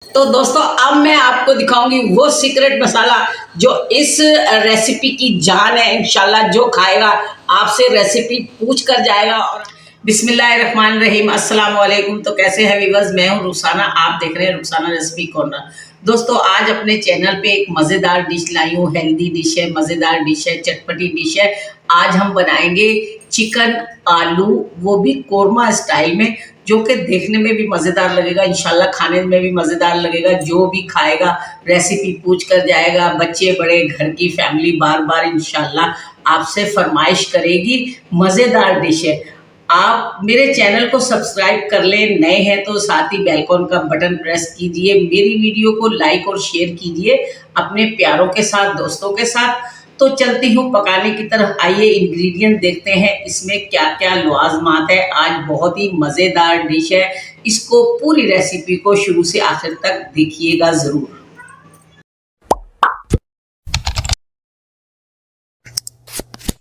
तो दोस्तों अब मैं आपको दिखाऊंगी वो सीक्रेट मसाला जो इस रेसिपी की जान है। इंशाल्लाह जो खाएगा आपसे रेसिपी पूछ कर जाएगा। और बिस्मिल्लाहिर्रहमानिर्रहीम, अस्सलाम वालेकुम। तो कैसे हैं व्यूअर्स, मैं हूं रुखसाना, आप देख रहे हैं रुखसाना रेसिपी कॉर्नर। दोस्तों आज अपने चैनल पे एक मज़ेदार डिश लाई हूँ। हेल्दी डिश है, मज़ेदार डिश है, चटपटी डिश है। आज हम बनाएंगे चिकन आलू, वो भी कोरमा स्टाइल में, जो कि देखने में भी मज़ेदार लगेगा, इंशाल्लाह खाने में भी मज़ेदार लगेगा। जो भी खाएगा रेसिपी पूछ कर जाएगा। बच्चे बड़े, घर की फैमिली बार बार इंशाल्लाह आपसे फरमाइश करेगी। मज़ेदार डिश है। आप मेरे चैनल को सब्सक्राइब कर लें, नए हैं तो साथ ही बेल आइकन का बटन प्रेस कीजिए। मेरी वीडियो को लाइक और शेयर कीजिए अपने प्यारों के साथ, दोस्तों के साथ। तो चलती हूँ पकाने की तरफ। आइए इंग्रेडिएंट देखते हैं इसमें क्या क्या लवाजमात है। आज बहुत ही मज़ेदार डिश है, इसको पूरी रेसिपी को शुरू से आखिर तक देखिएगा ज़रूर।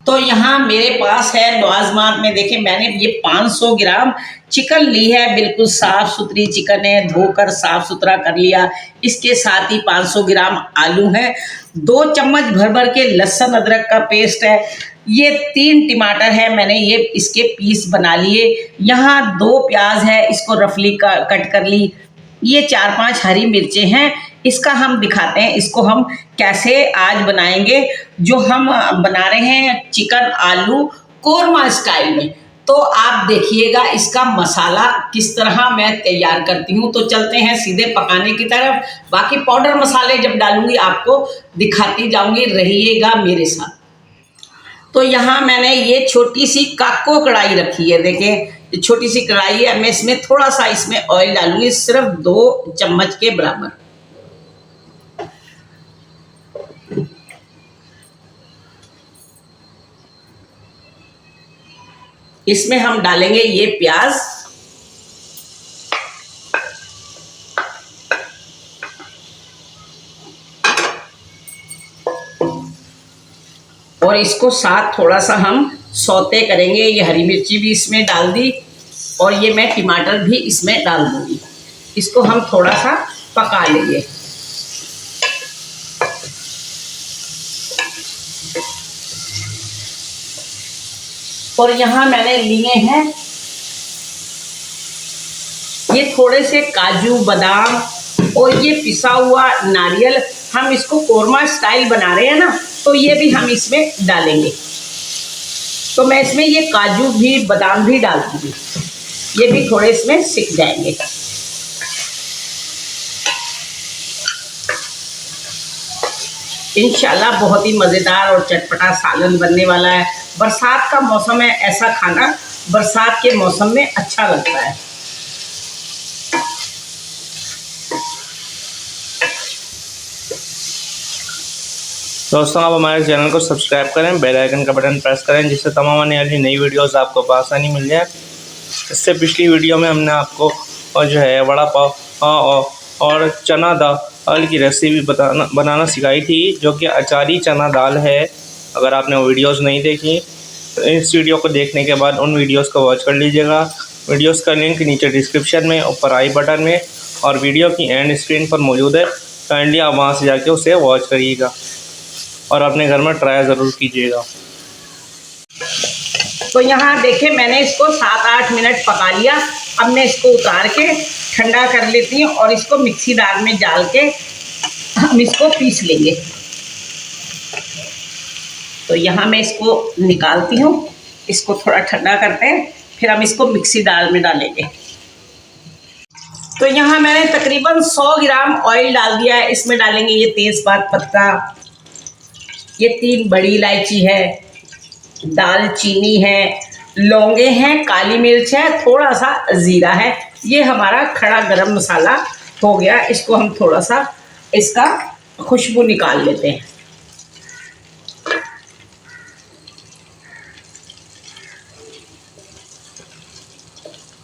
तो यहाँ मेरे पास है लवाजमात में, देखें मैंने ये 500 ग्राम चिकन ली है। बिल्कुल साफ़ सुथरी चिकन है, धोकर साफ़ सुथरा कर लिया। इसके साथ ही 500 ग्राम आलू है, 2 चम्मच भर भर के लहसुन अदरक का पेस्ट है। ये 3 टमाटर है, मैंने ये इसके पीस बना लिए। यहाँ 2 प्याज है, इसको रफली कट कर ली। ये 4-5 हरी मिर्चें हैं। इसका हम दिखाते हैं, इसको हम कैसे आज बनाएंगे। जो हम बना रहे हैं चिकन आलू कोरमा स्टाइल में। तो आप देखिएगा इसका मसाला किस तरह मैं तैयार करती हूँ। तो चलते हैं सीधे पकाने की तरफ। बाकी पाउडर मसाले जब डालूंगी आपको दिखाती जाऊंगी, रहिएगा मेरे साथ। तो यहाँ मैंने ये छोटी सी काको कढ़ाई रखी है, देखें छोटी सी कढ़ाई है। मैं इसमें थोड़ा सा इसमें ऑयल डालूंगी, सिर्फ 2 चम्मच के बराबर। इसमें हम डालेंगे ये प्याज, और इसको साथ थोड़ा सा हम सौते करेंगे। ये हरी मिर्ची भी इसमें डाल दी और ये मैं टमाटर भी इसमें डाल दूंगी। इसको हम थोड़ा सा पका लेंगे। और यहाँ मैंने लिए हैं ये थोड़े से काजू बादाम और ये पिसा हुआ नारियल। हम इसको कोरमा स्टाइल बना रहे हैं ना, तो ये भी हम इसमें डालेंगे। तो मैं इसमें ये काजू भी बादाम भी डाल दूंगी, ये भी थोड़े इसमें सिक जाएंगे। इंशाल्लाह बहुत ही मज़ेदार और चटपटा सालन बनने वाला है। बरसात का मौसम है, ऐसा खाना बरसात के मौसम में अच्छा लगता है। दोस्तों आप हमारे चैनल को सब्सक्राइब करें, बेल आइकन का बटन प्रेस करें, जिससे तमाम आने वाली नई वीडियोस आपको आसानी मिल जाए। इससे पिछली वीडियो में हमने आपको और जो है वड़ा पाव और चना दाल की रेसिपी बनाना सिखाई थी, जो कि अचारी चना दाल है। अगर आपने वो वीडियोस नहीं देखी तो इस वीडियो को देखने के बाद उन वीडियोस को वॉच कर लीजिएगा। वीडियोस का लिंक नीचे डिस्क्रिप्शन में, ऊपर आई बटन में और वीडियो की एंड स्क्रीन पर मौजूद है। काइंडली आप वहाँ से जाके उसे वॉच करिएगा और अपने घर में ट्राई ज़रूर कीजिएगा। तो यहाँ देखें मैंने इसको 7-8 मिनट पका लिया। अब मैं इसको उतार के ठंडा कर लेती हूँ और इसको मिक्सी जार में डाल के हम इसको पीस लेंगे। तो यहाँ मैं इसको निकालती हूँ, इसको थोड़ा ठंडा करते हैं, फिर हम इसको मिक्सी जार में डालेंगे। तो यहाँ मैंने तकरीबन 100 ग्राम ऑयल डाल दिया है। इसमें डालेंगे ये तेज़पात पत्ता, ये 3 बड़ी इलायची है, दालचीनी है, लौंगे हैं, काली मिर्च है, थोड़ा सा ज़ीरा है। ये हमारा खड़ा गरम मसाला हो गया। इसको हम थोड़ा सा इसका खुशबू निकाल लेते हैं।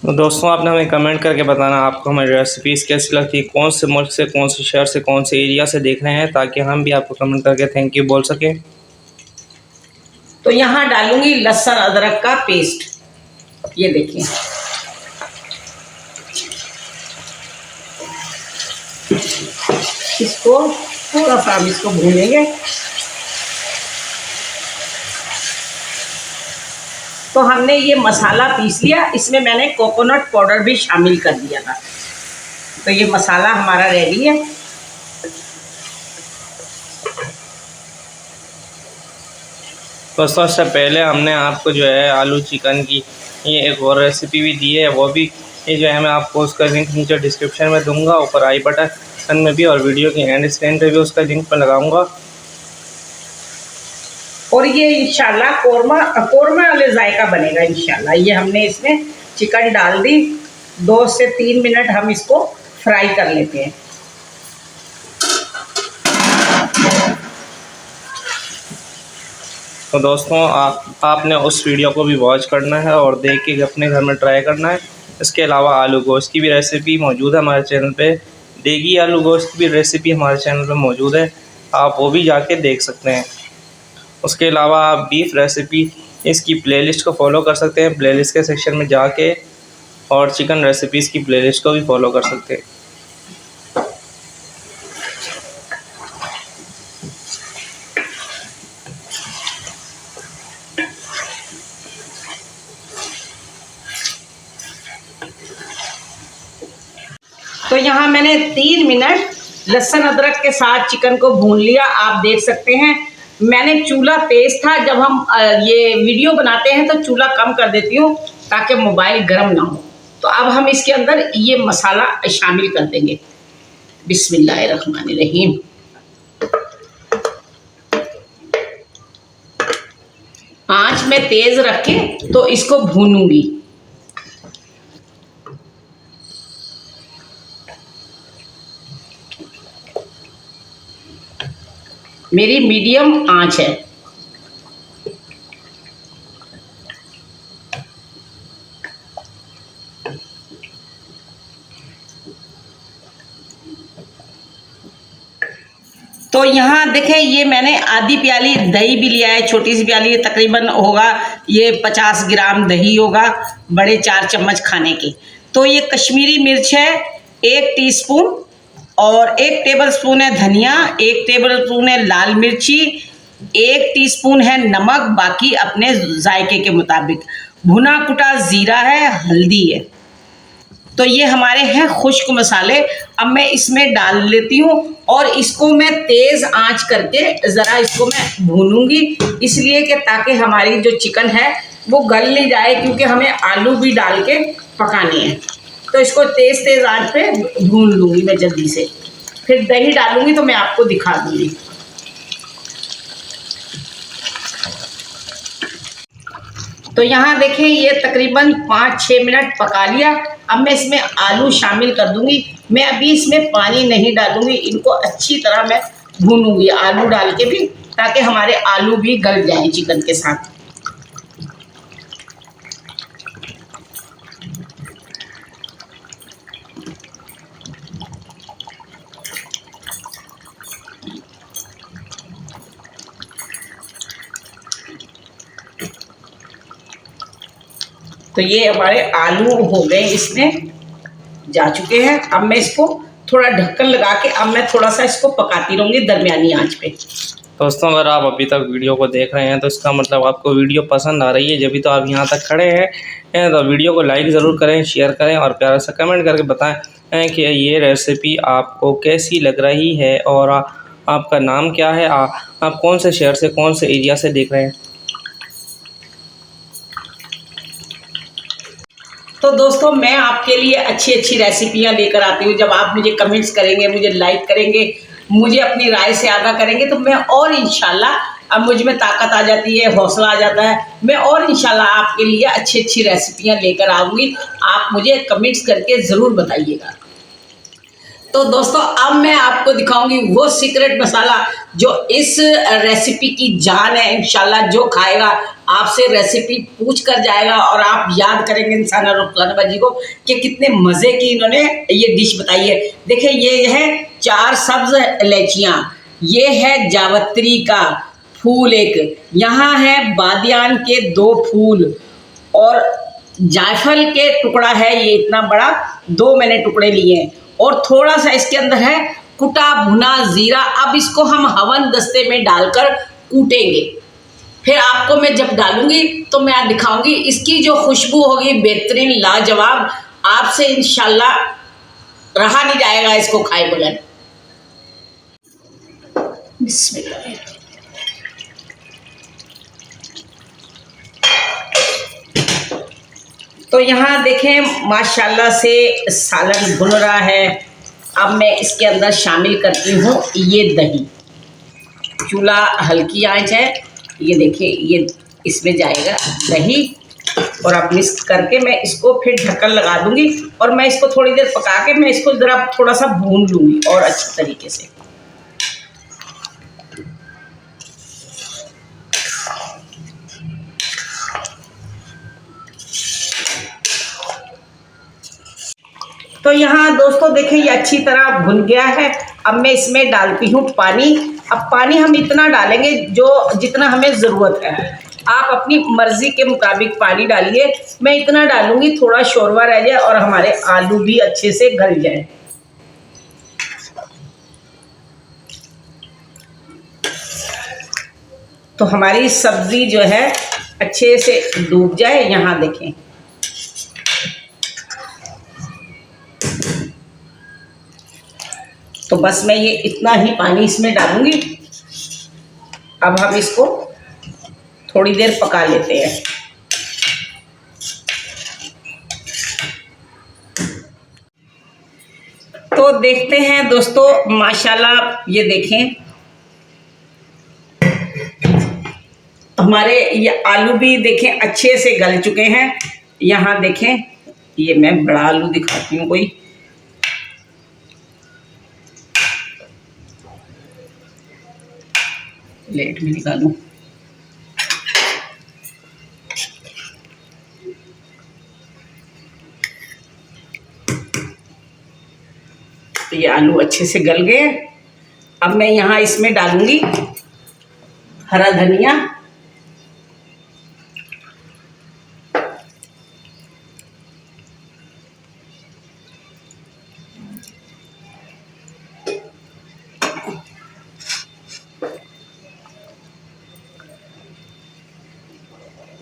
तो दोस्तों आपने हमें कमेंट करके बताना आपको हमारी रेसिपीज़ कैसी लगती है, कौन से मुल्क से, कौन से शहर से, कौन से एरिया से देख रहे हैं, ताकि हम भी आपको कमेंट करके थैंक यू बोल सकें। तो यहाँ डालूंगी लहसुन अदरक का पेस्ट, ये देखिए। इसको थोड़ा सा हम इसको भूनेंगे। तो हमने ये मसाला पीस लिया, इसमें मैंने कोकोनट पाउडर भी शामिल कर दिया था। तो ये मसाला हमारा रेडी है। दोस्तों इससे पहले हमने आपको जो है आलू चिकन की ये एक और रेसिपी भी दी है, वो भी ये जो है मैं आपको उसका लिंक नीचे डिस्क्रिप्शन में दूंगा, ऊपर आई बटन में भी, और वीडियो की एंड स्क्रीन पे भी उसका लिंक पर लगाऊंगा। और ये इंशाल्लाह कोरमा वाले जायका बनेगा इंशाल्लाह। ये हमने इसमें चिकन डाल दी, 2 से 3 मिनट हम इसको फ्राई कर लेते हैं। तो दोस्तों आपने उस वीडियो को भी वॉच करना है और देख के अपने घर में ट्राई करना है। इसके अलावा आलू गोश्त की भी रेसिपी मौजूद है हमारे चैनल पे, देगी आलू गोश्त की भी रेसिपी हमारे चैनल पे मौजूद है, आप वो भी जाके देख सकते हैं। उसके अलावा आप बीफ रेसिपी इसकी प्लेलिस्ट को फॉलो कर सकते हैं, प्लेलिस्ट के सेक्शन में जाके, और चिकन रेसिपीज़ की प्लेलिस्ट को भी फॉलो कर सकते हैं। तो यहाँ मैंने 3 मिनट लहसुन अदरक के साथ चिकन को भून लिया। आप देख सकते हैं मैंने चूल्हा तेज़ था, जब हम ये वीडियो बनाते हैं तो चूल्हा कम कर देती हूँ ताकि मोबाइल गर्म ना हो। तो अब हम इसके अंदर ये मसाला शामिल कर देंगे। बिस्मिल्लाहिर्रहमानिर्रहीम। आँच में तेज़ रख के तो इसको भूनूंगी। मेरी मीडियम आंच है। तो यहाँ देखें, ये मैंने आधी प्याली दही भी लिया है, छोटी सी प्याली, तकरीबन होगा ये 50 ग्राम दही होगा, बड़े 4 चम्मच खाने के। तो ये कश्मीरी मिर्च है 1 टीस्पून, और 1 टेबलस्पून है धनिया, 1 टेबलस्पून है लाल मिर्ची, 1 टीस्पून है नमक, बाकी अपने जायके के मुताबिक। भुना कुटा ज़ीरा है, हल्दी है। तो ये हमारे हैं खुश्क मसाले। अब मैं इसमें डाल लेती हूँ और इसको मैं तेज़ आंच करके ज़रा इसको मैं भूनूंगी, इसलिए कि ताकि हमारी जो चिकन है वो गल नहीं जाए, क्योंकि हमें आलू भी डाल के पकाने हैं। तो इसको तेज़ आंच पे भून लूँगी मैं जल्दी से, फिर दही डालूँगी तो मैं आपको दिखा दूँगी। तो यहाँ देखिए ये तकरीबन 5-6 मिनट पका लिया। अब मैं इसमें आलू शामिल कर दूँगी। मैं अभी इसमें पानी नहीं डालूँगी, इनको अच्छी तरह मैं भूनूँगी आलू डाल के भी, ताकि हमारे आलू भी गल जाएँ चिकन के साथ। तो ये हमारे आलू हो गए, इसमें जा चुके हैं। अब मैं इसको थोड़ा ढक्कन लगा के अब मैं थोड़ा सा इसको पकाती रहूँगी दरमियानी आंच पे। दोस्तों अगर आप अभी तक वीडियो को देख रहे हैं तो इसका मतलब आपको वीडियो पसंद आ रही है, जब भी तो आप यहाँ तक खड़े हैं। तो वीडियो को लाइक ज़रूर करें, शेयर करें और प्यारा सा कमेंट करके बताएं कि ये रेसिपी आपको कैसी लग रही है, और आपका नाम क्या है, आप कौन से शहर से, कौन से एरिया से देख रहे हैं। तो दोस्तों मैं आपके लिए अच्छी अच्छी रेसिपियाँ लेकर आती हूँ। जब आप मुझे कमेंट्स करेंगे, मुझे लाइक करेंगे, मुझे अपनी राय से आगाह करेंगे, तो मैं और इंशाल्लाह, अब मुझ में ताकत आ जाती है, हौसला आ जाता है, मैं और इंशाल्लाह आपके लिए अच्छी अच्छी रेसिपियाँ लेकर आऊँगी। आप मुझे कमेंट्स करके ज़रूर बताइएगा। तो दोस्तों अब मैं आपको दिखाऊंगी वो सीक्रेट मसाला जो इस रेसिपी की जान है। इंशाल्लाह जो खाएगा आपसे रेसिपी पूछ कर जाएगा और आप याद करेंगे इंसान रुखसाना बाजी को कि कितने मज़े की इन्होंने ये डिश बताई है। देखिए ये है 4 सब्ज़ इलायचियाँ, ये है जावित्री का फूल एक, यहाँ है बादियान के 2 फूल, और जायफल के टुकड़ा है ये इतना बड़ा, 2 मैंने टुकड़े लिए हैं, और थोड़ा सा इसके अंदर है कुटा भुना जीरा। अब इसको हम हवन दस्ते में डालकर कूटेंगे। फिर आपको मैं जब डालूंगी तो मैं दिखाऊंगी इसकी जो खुशबू होगी बेहतरीन लाजवाब, आपसे इंशाल्लाह रहा नहीं जाएगा इसको खाए बगैर। बिस्मिल्लाह। तो यहाँ देखें माशाल्लाह से सालन भुन रहा है। अब मैं इसके अंदर शामिल करती हूँ ये दही। चूल्हा हल्की आंच है, ये देखिए ये इसमें जाएगा दही। और अब मिक्स करके मैं इसको फिर ढक्कन लगा दूंगी और मैं इसको थोड़ी देर पका के मैं इसको ज़रा थोड़ा सा भून लूँगी और अच्छी तरीके से। तो यहाँ दोस्तों देखिए ये अच्छी तरह भुन गया है। अब मैं इसमें डालती हूँ पानी। अब पानी हम इतना डालेंगे जो जितना हमें ज़रूरत है, आप अपनी मर्ज़ी के मुताबिक पानी डालिए। मैं इतना डालूँगी थोड़ा शोरवा रह जाए और हमारे आलू भी अच्छे से गल जाए। तो हमारी सब्ज़ी जो है अच्छे से डूब जाए। यहाँ देखें तो बस मैं ये इतना ही पानी इसमें डालूंगी। अब हम इसको थोड़ी देर पका लेते हैं। तो देखते हैं दोस्तों माशाल्लाह, ये देखें हमारे ये आलू भी देखें अच्छे से गल चुके हैं। यहाँ देखें ये मैं बड़ा आलू दिखाती हूँ, कोई प्लेट में निकालूं। तो ये आलू अच्छे से गल गए। अब मैं यहाँ इसमें डालूंगी हरा धनिया,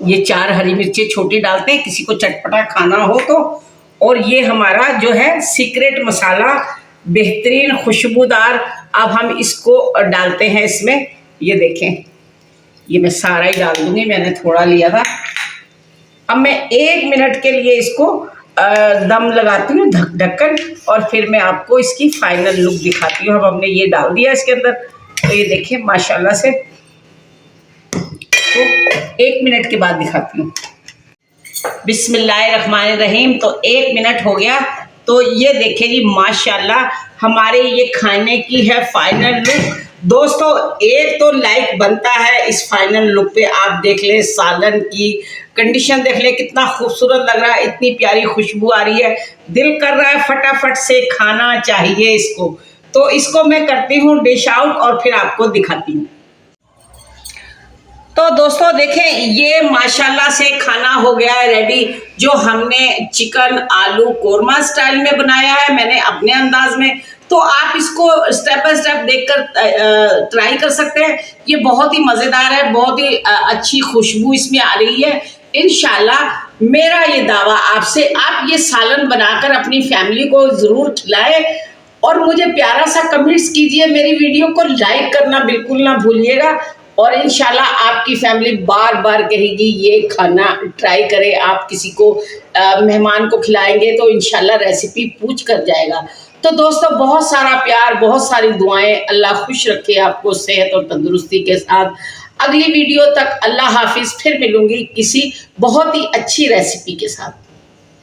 ये 4 हरी मिर्ची छोटी डालते हैं किसी को चटपटा खाना हो तो। और ये हमारा जो है सीक्रेट मसाला बेहतरीन खुशबूदार। अब हम इसको डालते हैं इसमें। ये देखें ये मैं सारा ही डाल दूंगी, मैंने थोड़ा लिया था। अब मैं 1 मिनट के लिए इसको दम लगाती हूँ ढक्कन और फिर मैं आपको इसकी फाइनल लुक दिखाती हूँ। अब हमने ये डाल दिया इसके अंदर। तो ये देखिए माशाल्लाह से, तो 1 मिनट के बाद दिखाती हूँ। बिस्मिल्लाहिर्रहमानिर्रहीम। तो 1 मिनट हो गया। तो ये देखिए जी माशाल्लाह हमारे ये खाने की है फाइनल लुक। दोस्तों एक तो लाइक बनता है इस फाइनल लुक पे। आप देख ले सालन की कंडीशन देख ले, कितना खूबसूरत लग रहा है, इतनी प्यारी खुशबू आ रही है, दिल कर रहा है फटाफट से खाना चाहिए इसको। तो इसको मैं करती हूँ डिश आउट और फिर आपको दिखाती हूँ। तो दोस्तों देखें ये माशाल्लाह से खाना हो गया है रेडी। जो हमने चिकन आलू कोरमा स्टाइल में बनाया है मैंने अपने अंदाज में। तो आप इसको स्टेप बाय स्टेप देखकर ट्राई कर सकते हैं। ये बहुत ही मज़ेदार है, बहुत ही अच्छी खुशबू इसमें आ रही है। इंशाल्लाह मेरा ये दावा आपसे, आप ये सालन बनाकर अपनी फैमिली को ज़रूर खिलाएं और मुझे प्यारा सा कमेंट्स कीजिए। मेरी वीडियो को लाइक करना बिल्कुल ना भूलिएगा और इंशाल्लाह आपकी फैमिली बार बार कहेगी ये खाना ट्राई करें। आप किसी को मेहमान को खिलाएंगे तो इंशाल्लाह रेसिपी पूछ कर जाएगा। तो दोस्तों बहुत सारा प्यार, बहुत सारी दुआएं। अल्लाह खुश रखे आपको सेहत और तंदुरुस्ती के साथ। अगली वीडियो तक अल्लाह हाफिज़। फिर मिलूंगी किसी बहुत ही अच्छी रेसिपी के साथ।